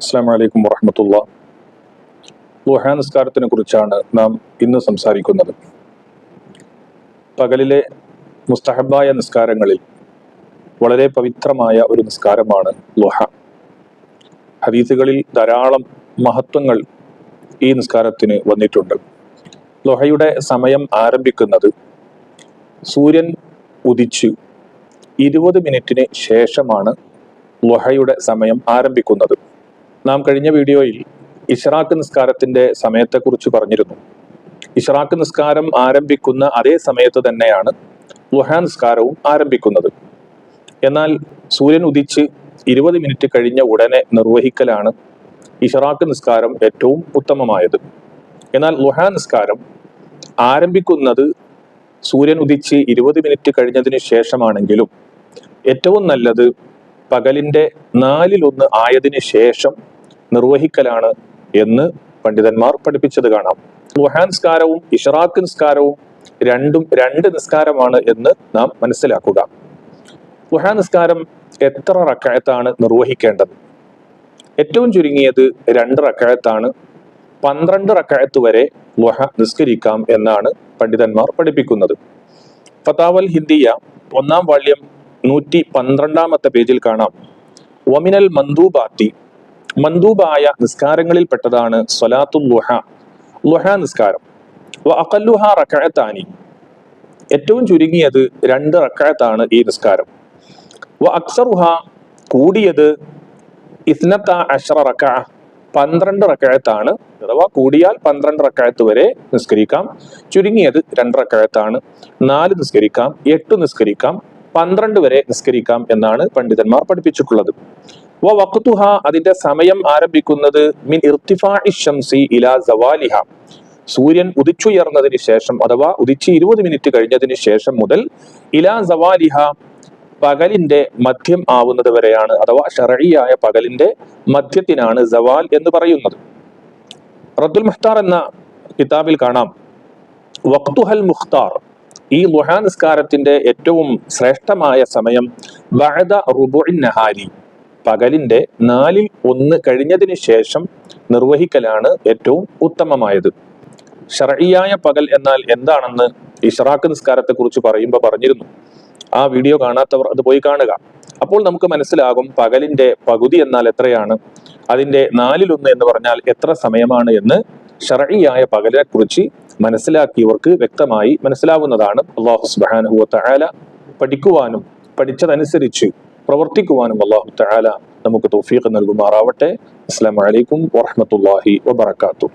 അസ്സലാമു അലൈക്കും വറഹ്മത്തുള്ളാഹി. ളുഹാ നിസ്കാരത്തിനെ കുറിച്ചാണ് നാം ഇന്ന് സംസാരിക്കുന്നത്. പകലിലെ മുസ്തഹബായ നിസ്കാരങ്ങളിൽ വളരെ പവിത്രമായ ഒരു നിസ്കാരമാണ് ളുഹ. ഹദീസുകളിൽ ധാരാളം മഹത്വങ്ങൾ ഈ നിസ്കാരത്തിന് വന്നിട്ടുണ്ട്. ളുഹയുടെ സമയം ആരംഭിക്കുന്നത് സൂര്യൻ ഉദിച്ച് 20 മിനിറ്റിന് ശേഷമാണ് ളുഹയുടെ സമയം ആരംഭിക്കുന്നത്. നാം കഴിഞ്ഞ വീഡിയോയിൽ ഇശ്റാഖ് നിസ്കാരത്തിന്റെ സമയത്തെക്കുറിച്ച് പറഞ്ഞിരുന്നു. ഇശ്റാഖ് നിസ്കാരം ആരംഭിക്കുന്ന അതേ സമയത്ത് തന്നെയാണ് ളുഹാ നിസ്കാരവും ആരംഭിക്കുന്നത്. എന്നാൽ സൂര്യൻ ഉദിച്ച് 20 മിനിറ്റ് കഴിഞ്ഞ ഉടനെ നിർവഹിക്കലാണ് ഇശ്റാഖ് നിസ്കാരം ഏറ്റവും ഉത്തമമായത്. എന്നാൽ ളുഹാ നിസ്കാരം ആരംഭിക്കുന്നത് സൂര്യൻ ഉദിച്ച് 20 മിനിറ്റ് കഴിഞ്ഞതിന് ശേഷമാണെങ്കിലും ഏറ്റവും നല്ലത് പകലിന്റെ 4/1 ആയതിനു ശേഷം നിർവഹിക്കലാണ് എന്ന് പണ്ഡിതന്മാർ പഠിപ്പിച്ചത് കാണാം. ളുഹാ നിസ്കാരവും ഇശ്റാഖ് നിസ്കാരവും രണ്ടും രണ്ട് നിസ്കാരമാണ് എന്ന് നാം മനസ്സിലാക്കുക. ളുഹാ നിസ്കാരം എത്ര റക്അത്താണ് നിർവഹിക്കേണ്ടത്? ഏറ്റവും ചുരുങ്ങിയത് 2 റക്അത്താണ്. 12 റക്അത്ത് വരെ ളുഹ നിസ്കരിക്കാം എന്നാണ് പണ്ഡിതന്മാർ പഠിപ്പിക്കുന്നത്. ഫതാവൽ ഹിന്ദിയ 1-ാം വാള്യം 112-ാമത്തെ പേജിൽ കാണാം, വമിനൽ മന്ദൂബാത്തി, മന്ദൂബായ നിസ്കാരങ്ങളിൽ പെട്ടതാണ് സ്വലാത്തുൽ ളുഹ, ളുഹാ നിസ്കാരം. വ അഖല്ലുഹാ റക്അത്താനി, ഏറ്റവും ചുരുങ്ങിയത് 2 റക്അത്താണ് ഈ നിസ്കാരം. വ അക്സറുഹാ, കൂടിയത് 12 റക്അ, 12 റക്അത്താണ്. അഥവാ കൂടിയാൽ 12 റക്അത്ത് വരെ നിസ്കരിക്കാം. ചുരുങ്ങിയത് 2 റക്അത്താണ്. 4 നിസ്കരിക്കാം, 8 നിസ്കരിക്കാം, 12 വരെ നിസ്കരിക്കാം എന്നാണ് പണ്ഡിതന്മാർ പഠിപ്പിച്ചിട്ടുള്ളത്. വ വഖ്തുഹ, അതിന്റെ സമയം ആരംഭിക്കുന്നത് മിൻ ഇർതിഫാഇ ശംസി ഇലാ സവാലിഹ, സൂര്യൻ ഉദിച്ചുയർന്നതിന് ശേഷം അഥവാ ഉദിച്ച് 20 മിനിറ്റ് കഴിഞ്ഞതിന് ശേഷം മുതൽ ഇലാ സവാലിഹ, പകലിന്റെ മധ്യം ആവുന്നത് വരെയാണ്. അഥവാ ശർഈയായ പകലിന്റെ മധ്യത്തിനാണ് സവാൽ എന്ന് പറയുന്നത്. റദ്ദുൽ മുഖ്താർ എന്ന കിതാബിൽ കാണാം, വഖ്തുഹൽ മുഖ്താർ, ഈ ളുഹാ നിസ്കാരത്തിന്റെ ഏറ്റവും ശ്രേഷ്ഠമായ സമയം ബഅദ റുബുഇൻ നഹാരി, പകലിന്റെ 4/1 കഴിഞ്ഞതിന് ശേഷം നിർവഹിക്കലാണ് ഏറ്റവും ഉത്തമമായത്. ശർഈയായ പകൽ എന്നാൽ എന്താണെന്ന് ഇശ്റാഖ് നിസ്കാരത്തെ കുറിച്ച് പറയുമ്പോൾ പറഞ്ഞിരുന്നു. ആ വീഡിയോ കാണാത്തവർ അത് പോയി കാണുക. അപ്പോൾ നമുക്ക് മനസ്സിലാകും പകലിന്റെ പകുതി എന്നാൽ എത്രയാണ്, അതിന്റെ 4/1 എന്ന് പറഞ്ഞാൽ എത്ര സമയമാണ് എന്ന്. ശർഈയായ പകലിനെ കുറിച്ച് മനസ്സിലാക്കിയവർക്ക് വ്യക്തമായി മനസ്സിലാവുന്നതാണ്. അല്ലാഹു സുബ്ഹാനഹു വ തആല പഠിക്കുവാനും പഠിച്ചതനുസരിച്ച് പ്രവർത്തിക്കുവാനും അല്ലാഹു തആല നമുക്ക് തൗഫീഖ് നൽകുമാറാവട്ടെ. അസ്സലാമു അലൈക്കും വറഹ്മത്തുള്ളാഹി വബറകാതുഹു.